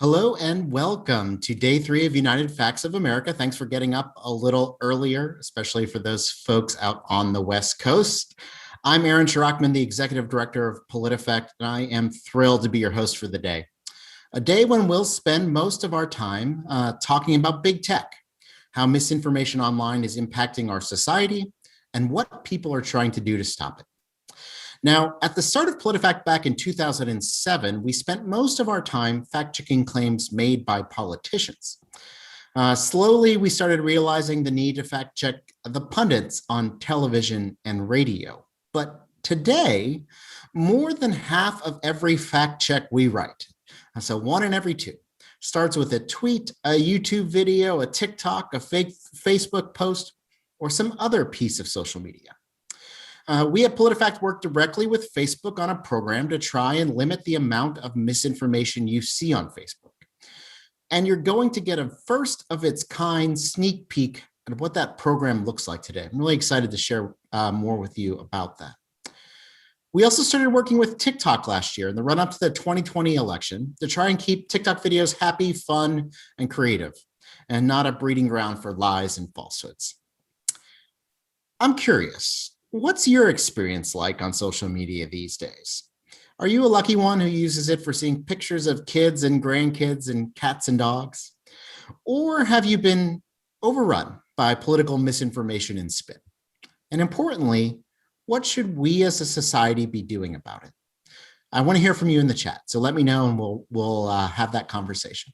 Hello and welcome to day 3 of United Facts of America. Thanks for getting up a little earlier, especially for those folks out on the West Coast. I'm Aaron Shirachman, the Executive Director of PolitiFact, and I am thrilled to be your host for the day. A day when we'll spend most of our time talking about big tech, how misinformation online is impacting our society, and what people are trying to do to stop it. Now, at the start of PolitiFact back in 2007, we spent most of our time fact-checking claims made by politicians. Slowly, we started realizing the need to fact-check the pundits on television and radio. But today, more than half of every fact check we write, so 1 in every 2, starts with a tweet, a YouTube video, a TikTok, a fake Facebook post, or some other piece of social media. We at PolitiFact work directly with Facebook on a program to try and limit the amount of misinformation you see on Facebook. And you're going to get a first of its kind sneak peek at what that program looks like today. I'm really excited to share more with you about that. We also started working with TikTok last year in the run up to the 2020 election to try and keep TikTok videos happy, fun, and creative, and not a breeding ground for lies and falsehoods. I'm curious. What's your experience like on social media these days? Are you a lucky one who uses it for seeing pictures of kids and grandkids and cats and dogs? Or have you been overrun by political misinformation and spin? And importantly, what should we as a society be doing about it? I want to hear from you in the chat, so let me know and we'll have that conversation.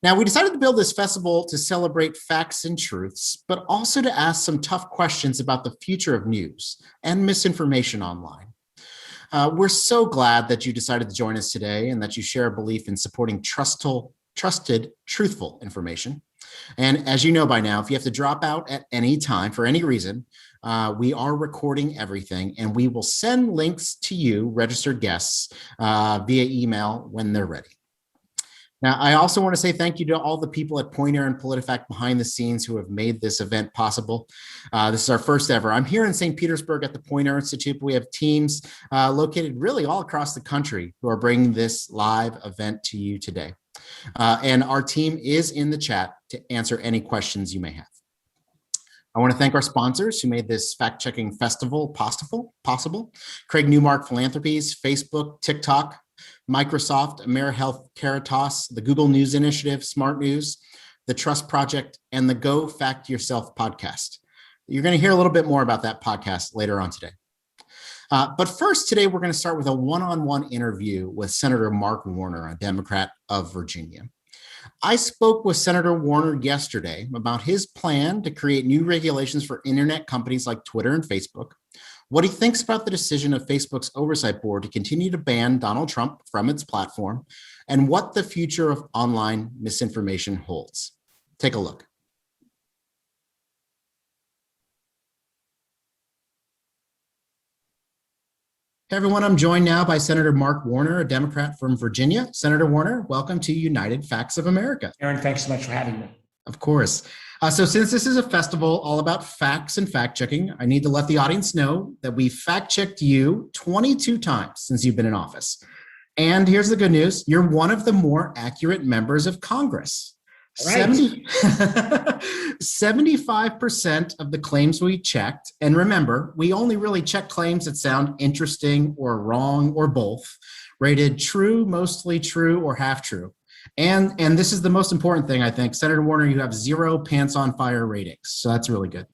Now, we decided to build this festival to celebrate facts and truths, but also to ask some tough questions about the future of news and misinformation online. We're so glad that you decided to join us today and that you share a belief in supporting trusted, truthful information. And as you know by now, if you have to drop out at any time for any reason, we are recording everything and we will send links to you, registered guests, via email when they're ready. Now, I also want to say thank you to all the people at Poynter and PolitiFact behind the scenes who have made this event possible. This is our first ever. I'm here in St. Petersburg at the Poynter Institute. We have teams located really all across the country who are bringing this live event to you today. And our team is in the chat to answer any questions you may have. I want to thank our sponsors who made this fact-checking festival possible. Craig Newmark Philanthropies, Facebook, TikTok, Microsoft, AmeriHealth Caritas, the Google News Initiative, Smart News, the Trust Project, and the Go Fact Yourself podcast. You're going to hear a little bit more about that podcast later on today. But first, today, we're going to start with a one-on-one interview with Senator Mark Warner, a Democrat of Virginia. I spoke with Senator Warner yesterday about his plan to create new regulations for internet companies like Twitter and Facebook, what he thinks about the decision of Facebook's oversight board to continue to ban Donald Trump from its platform, and what the future of online misinformation holds. Take a look. Hey everyone, I'm joined now by Senator Mark Warner, a Democrat from Virginia. Senator Warner, welcome to United Facts of America. Aaron, thanks so much for having me. Of course. So since this is a festival all about facts and fact-checking, I need to let the audience know that we fact-checked you 22 times since you've been in office. And here's the good news. You're one of the more accurate members of Congress. Right. 75% of the claims we checked, and remember, we only really check claims that sound interesting or wrong or both, rated true, mostly true, or half true. And this is the most important thing, I think. Senator Warner, you have 0 pants on fire ratings. So that's really good.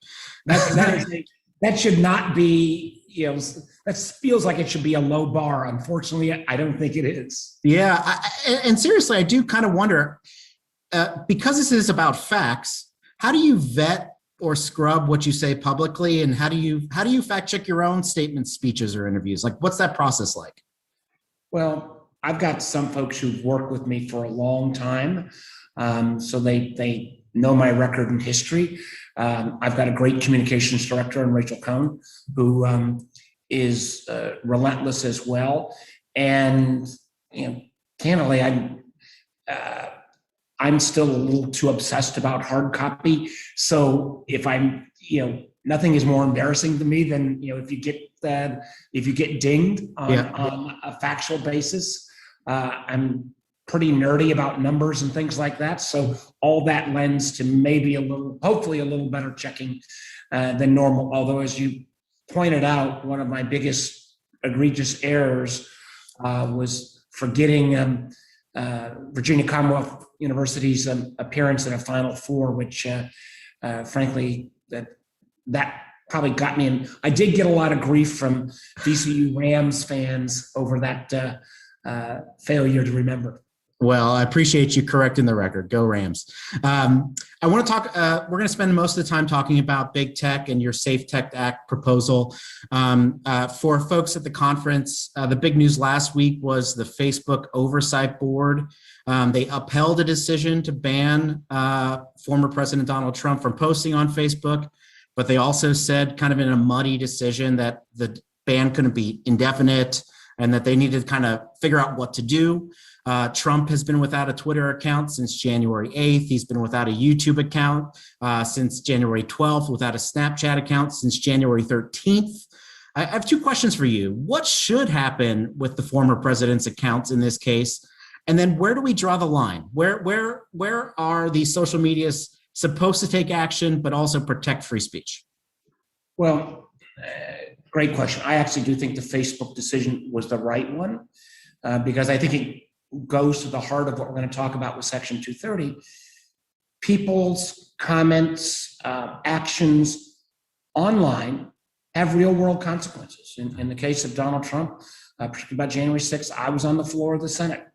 That should not be, that feels like it should be a low bar. Unfortunately, I don't think it is. Yeah. And seriously, I do kind of wonder, because this is about facts, how do you vet or scrub what you say publicly? And how do you fact check your own statements, speeches, or interviews? Like, what's that process like? Well, I've got some folks who've worked with me for a long time, so they know my record and history. I've got a great communications director in Rachel Cohn, who is relentless as well. And candidly, I'm still a little too obsessed about hard copy. So if I'm, nothing is more embarrassing to me than if you get dinged on a factual basis. I'm pretty nerdy about numbers and things like that. So all that lends to maybe hopefully a little better checking than normal. Although, as you pointed out, one of my biggest egregious errors was forgetting Virginia Commonwealth University's appearance in a Final Four, which frankly, that probably got me in. I did get a lot of grief from VCU Rams fans over that failure to remember. Well, I appreciate you correcting the record. Go Rams. I want to talk, we're going to spend most of the time talking about big tech and your Safe Tech Act proposal. For folks at the conference, the big news last week was the Facebook Oversight Board. They upheld a decision to ban former President Donald Trump from posting on Facebook, but they also said, kind of in a muddy decision, that the ban couldn't be indefinite and that they needed to kind of figure out what to do. Trump has been without a Twitter account since January 8th. He's been without a YouTube account since January 12th, without a Snapchat account since January 13th. I have two questions for you. What should happen with the former president's accounts in this case? And then where do we draw the line? Where are these social medias supposed to take action, but also protect free speech? Well, great question. I actually do think the Facebook decision was the right one because I think it goes to the heart of what we're going to talk about with Section 230. People's comments, actions online have real world consequences. In the case of Donald Trump, particularly about January 6th, I was on the floor of the Senate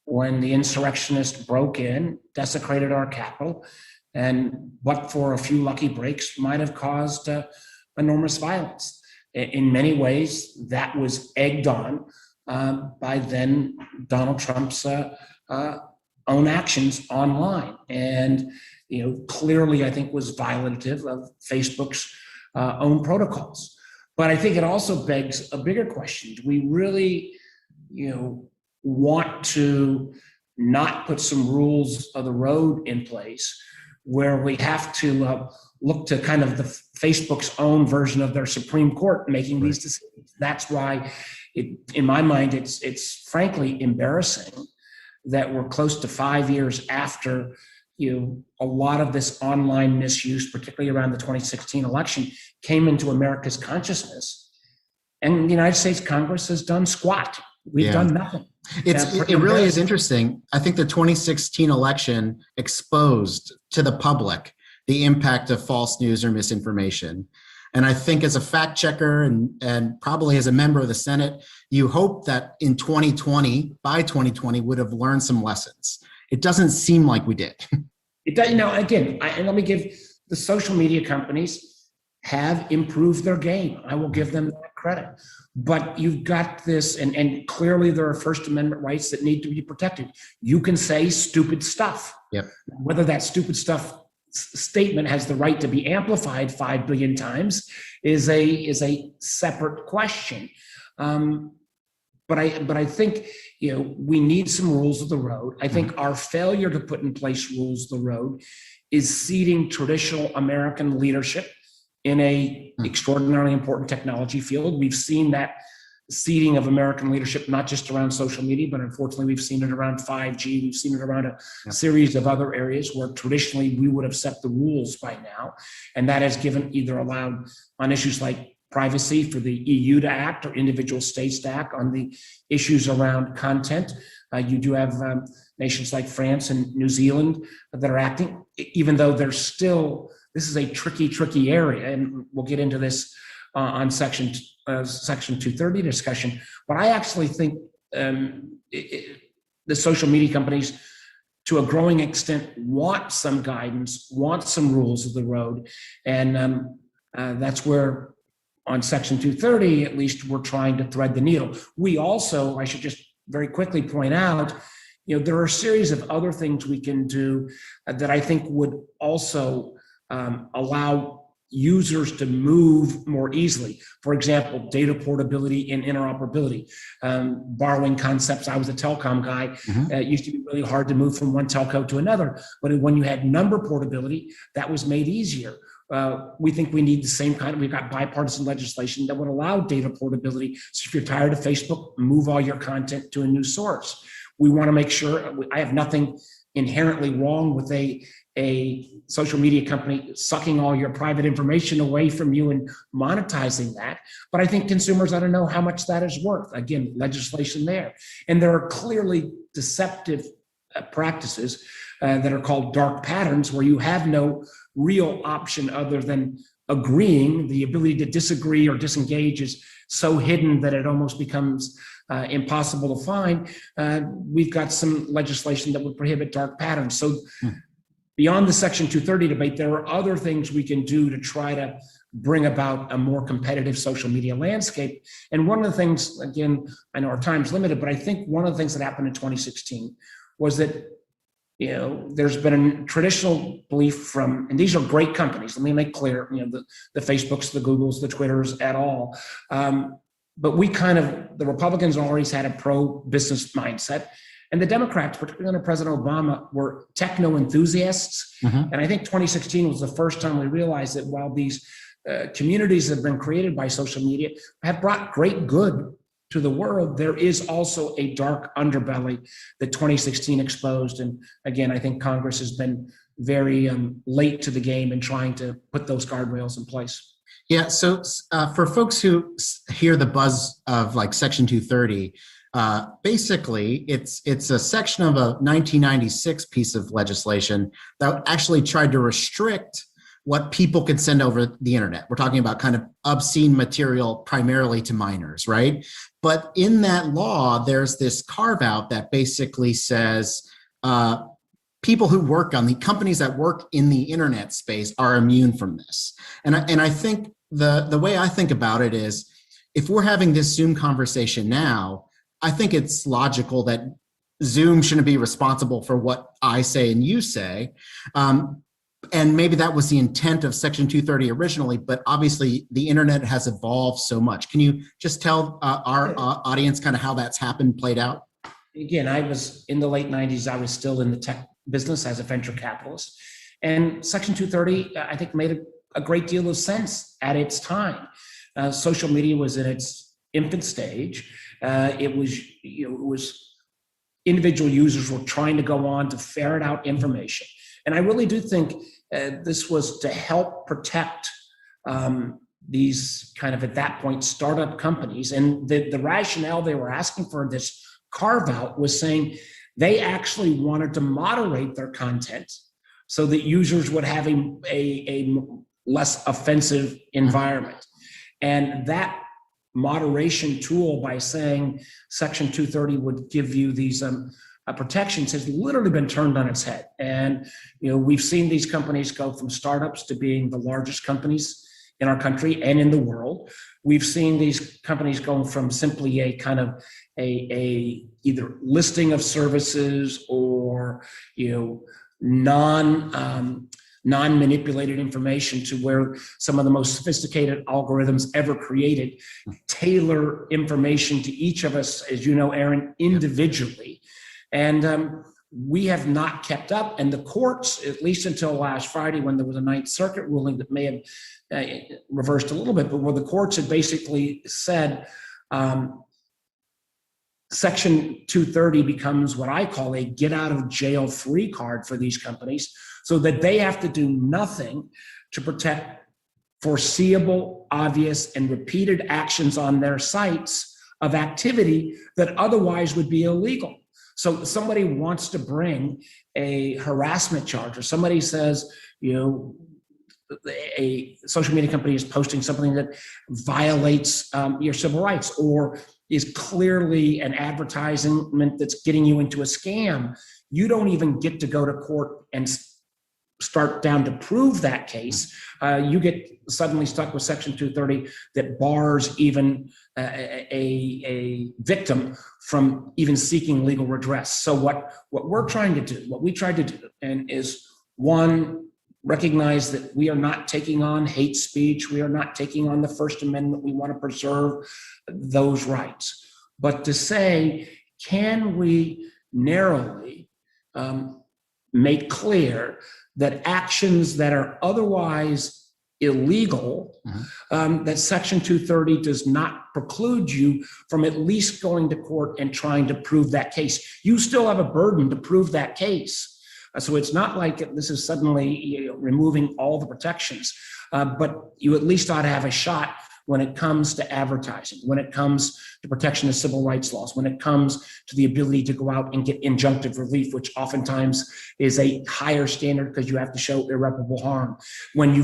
when the insurrectionists broke in, desecrated our Capitol, and but for a few lucky breaks might have caused enormous violence. In many ways, that was egged on by then Donald Trump's own actions online, and clearly, I think, was violative of Facebook's own protocols. But I think it also begs a bigger question: do we really, want to not put some rules of the road in place where we have to look to kind of the Facebook's own version of their Supreme Court making these decisions? That's why, in my mind, it's frankly embarrassing that we're close to 5 years after a lot of this online misuse, particularly around the 2016 election, came into America's consciousness, and the United States Congress has done squat. We've done nothing. It really is interesting. I think the 2016 election exposed to the public the impact of false news or misinformation. And I think as a fact checker and probably as a member of the Senate, you hope that in 2020, by 2020, would have learned some lessons. It doesn't seem like we did. It does, again, and let me give the social media companies have improved their game. I will give them that credit. But you've got this, and clearly there are First Amendment rights that need to be protected. You can say stupid stuff. Yep. Whether that stupid stuff statement has the right to be amplified 5 billion times is a separate question. But I think we need some rules of the road. I think our failure to put in place rules of the road is ceding traditional American leadership in a extraordinarily important technology field. We've seen that ceding of American leadership, not just around social media, but unfortunately we've seen it around 5G. We've seen it around a series of other areas where traditionally we would have set the rules by now. And that has either allowed on issues like privacy for the EU to act or individual states to act on the issues around content. You do have nations like France and New Zealand that are acting, even though they're still, this is a tricky area, and we'll get into this on Section 230 discussion. But I actually think the social media companies, to a growing extent, want some guidance, want some rules of the road, and that's where, on Section 230, at least, we're trying to thread the needle. We also, I should just very quickly point out, there are a series of other things we can do that I think would also allow users to move more easily. For example, data portability and interoperability. Borrowing concepts, I was a telecom guy. It used to be really hard to move from one telco to another, but when you had number portability, that was made easier. We think we need the same kind of, we've got bipartisan legislation that would allow data portability. So if you're tired of Facebook, move all your content to a new source. We want to make sure, I have nothing inherently wrong with a social media company sucking all your private information away from you and monetizing that. But I think consumers ought to know how much that is worth. Again, legislation there. And there are clearly deceptive practices that are called dark patterns, where you have no real option other than agreeing. The ability to disagree or disengage is so hidden that it almost becomes impossible to find. We've got some legislation that would prohibit dark patterns. So beyond the Section 230 debate, there are other things we can do to try to bring about a more competitive social media landscape. And one of the things, again, I know our time's limited, but I think one of the things that happened in 2016 was that, you know, there's been a traditional belief from, and these are great companies, let me make clear, you know, the Facebooks, the Googles, the Twitters at all. But the Republicans always had a pro-business mindset. And the Democrats, particularly under President Obama, were techno enthusiasts. And I think 2016 was the first time we realized that while these communities that have been created by social media have brought great good to the world, there is also a dark underbelly that 2016 exposed. And again, I think Congress has been very late to the game in trying to put those guardrails in place. Yeah, so for folks who hear the buzz of like Section 230, basically it's a section of a 1996 piece of legislation that actually tried to restrict what people could send over the internet. We're talking about kind of obscene material primarily to minors, right? But in that law, there's this carve out that basically says people who work on the companies that work in the internet space are immune from this. And I think the way I think about it is, if we're having this Zoom conversation now, I think it's logical that Zoom shouldn't be responsible for what I say and you say. And maybe that was the intent of Section 230 originally, but obviously the internet has evolved so much. Can you just tell our audience kind of how that's happened, played out? Again, I was in the late 90s, I was still in the tech business as a venture capitalist. And Section 230, I think, made a great deal of sense at its time. Social media was in its infant stage. It was individual users were trying to go on to ferret out information. And I really do think this was to help protect these kind of, at that point, startup companies. And the rationale they were asking for this carve out was saying they actually wanted to moderate their content so that users would have a less offensive environment. And that moderation tool, by saying Section 230 would give you these protections, has literally been turned on its head. And we've seen these companies go from startups to being the largest companies in our country and in the world. We've seen these companies go from simply a kind of a either listing of services or non-manipulated information, to where some of the most sophisticated algorithms ever created tailor information to each of us, as you know, Aaron, individually. And we have not kept up. And the courts, at least until last Friday, when there was a Ninth Circuit ruling that may have reversed a little bit, but where the courts had basically said Section 230 becomes what I call a get out of jail free card for these companies, so that they have to do nothing to protect foreseeable, obvious, and repeated actions on their sites of activity that otherwise would be illegal. So somebody wants to bring a harassment charge, or somebody says, a social media company is posting something that violates your civil rights, or is clearly an advertisement that's getting you into a scam. You don't even get to go to court and start down to prove that case. You get suddenly stuck with Section 230 that bars even a victim from even seeking legal redress. So what we're trying to do, what we tried to do, and is, one, recognize that we are not taking on hate speech. We are not taking on the First Amendment. We want to preserve those rights. But to say, can we narrowly make clear that actions that are otherwise illegal, that Section 230 does not preclude you from at least going to court and trying to prove that case. You still have a burden to prove that case. So it's not like this is suddenly removing all the protections, but you at least ought to have a shot when it comes to advertising, when it comes to protection of civil rights laws, when it comes to the ability to go out and get injunctive relief, which oftentimes is a higher standard because you have to show irreparable harm. When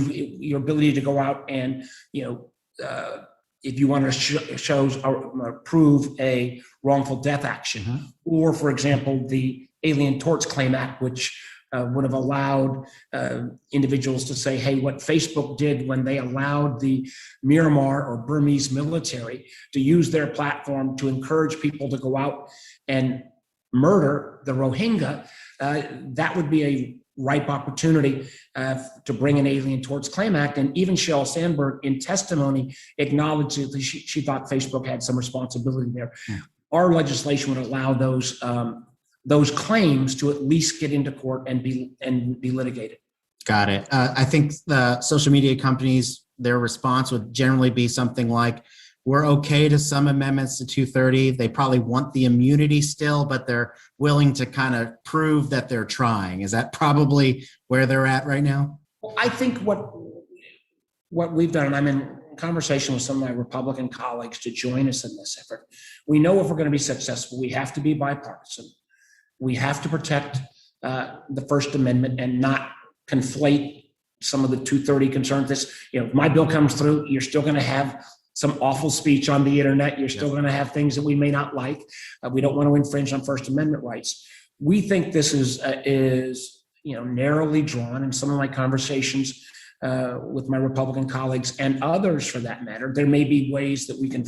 your ability to go out and, if you want to prove a wrongful death action, or for example, the Alien Torts Claim Act, which would have allowed individuals to say, hey, what Facebook did when they allowed the Myanmar or Burmese military to use their platform to encourage people to go out and murder the Rohingya, that would be a ripe opportunity to bring an Alien Torts Claim Act. And even Sheryl Sandberg in testimony acknowledged that she thought Facebook had some responsibility there. Our legislation would allow those claims to at least get into court and be litigated. Got it. I think the social media companies, their response would generally be something like, we're okay to some amendments to 230. They probably want the immunity still, but they're willing to kind of prove that they're trying. Is that probably where they're at right now? Well, I think what we've done, and I'm in conversation with some of my Republican colleagues to join us in this effort. We know if we're going to be successful, we have to be bipartisan. We have to protect the First Amendment and not conflate some of the 230 concerns. If my bill comes through, you're still going to have some awful speech on the internet. You're still going to have things that we may not like. We don't want to infringe on First Amendment rights. We think this is narrowly drawn. In some of my conversations with my Republican colleagues and others, for that matter, there may be ways that we can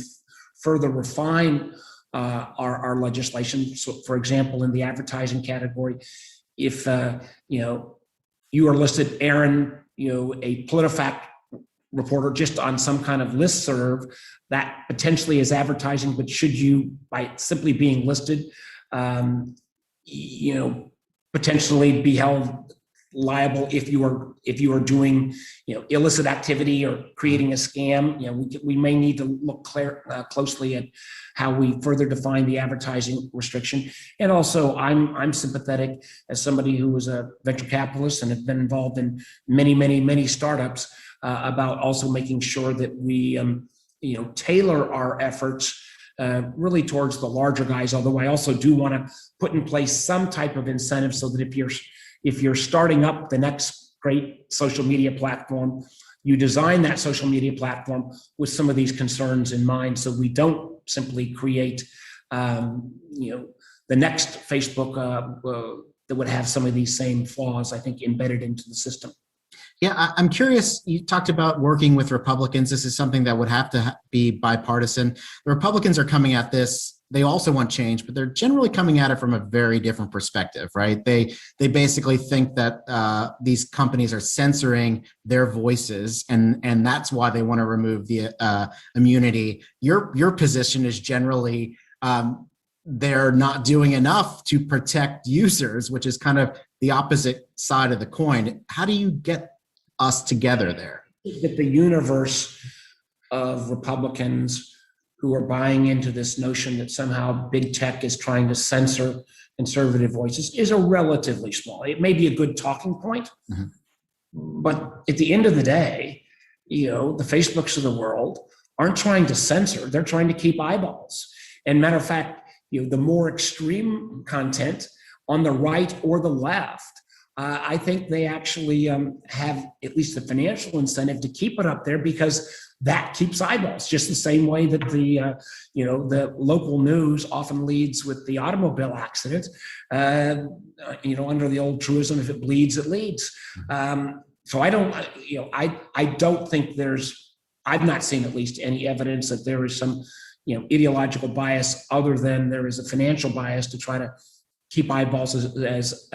further refine our legislation. So, for example, in the advertising category, if you are listed, Aaron, a PolitiFact reporter, just on some kind of listserv, that potentially is advertising. But should you, by simply being listed, potentially be held liable if you are doing illicit activity or creating a scam? We may need to look closely at how we further define the advertising restriction. And also, I'm sympathetic, as somebody who was a venture capitalist and have been involved in many startups, about also making sure that we tailor our efforts really towards the larger guys. Although I also do want to put in place some type of incentive so that if you're starting up the next great social media platform, you design that social media platform with some of these concerns in mind, so we don't simply create the next Facebook that would have some of these same flaws, I think, embedded into the system. Yeah, I'm curious, you talked about working with Republicans. This is something that would have to be bipartisan. The Republicans are coming at this. They also want change, but they're generally coming at it from a very different perspective, right? They basically think that these companies are censoring their voices, and that's why they want to remove the immunity. Your position is generally they're not doing enough to protect users, which is kind of the opposite side of the coin. How do you get us together there? That the universe of Republicans who are buying into this notion that somehow big tech is trying to censor conservative voices is a relatively small. It may be a good talking point, but at the end of the day, the Facebooks of the world aren't trying to censor, they're trying to keep eyeballs. And matter of fact, the more extreme content on the right or the left, I think they actually have at least a financial incentive to keep it up there, because that keeps eyeballs, just the same way that the local news often leads with the automobile accident, under the old truism, if it bleeds, it leads. So I don't think I've not seen at least any evidence that there is some, ideological bias other than there is a financial bias to try to keep eyeballs as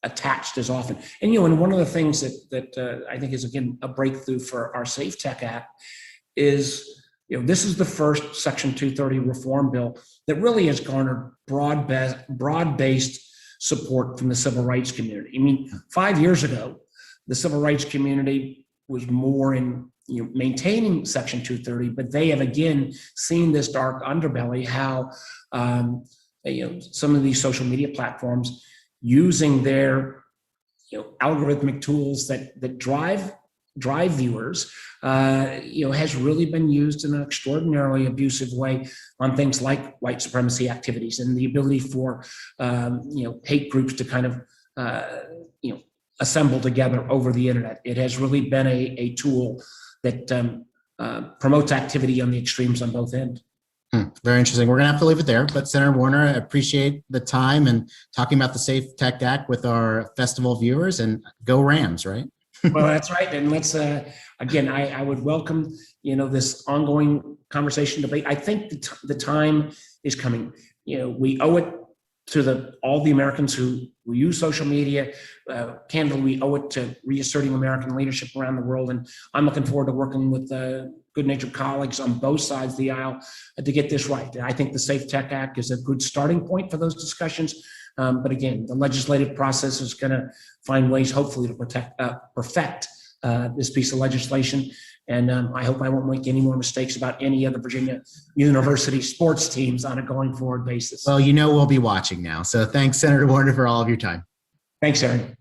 attached as often. And one of the things that I think is, again, a breakthrough for our Safe Tech Act is, this is the first Section 230 reform bill that really has garnered broad-based support from the civil rights community. I mean, 5 years ago, the civil rights community was more in maintaining Section 230, but they have again seen this dark underbelly, how some of these social media platforms using their algorithmic tools that drive viewers, has really been used in an extraordinarily abusive way on things like white supremacy activities and the ability for hate groups to kind of assemble together over the internet. It has really been a tool that promotes activity on the extremes on both ends. Very interesting. We're going to have to leave it there. But Senator Warner, I appreciate the time and talking about the Safe Tech Act with our festival viewers, and go Rams, right? Well, that's right. And let's, again, I would welcome, this ongoing conversation, debate. I think the time is coming. We owe it to all the Americans who use social media. Candidly, we owe it to reasserting American leadership around the world. And I'm looking forward to working with good-natured colleagues on both sides of the aisle to get this right. I think the Safe Tech Act is a good starting point for those discussions. But again, the legislative process is going to find ways, hopefully, to perfect this piece of legislation. And I hope I won't make any more mistakes about any other Virginia University sports teams on a going forward basis. Well, we'll be watching now. So thanks, Senator Warner, for all of your time. Thanks, Aaron.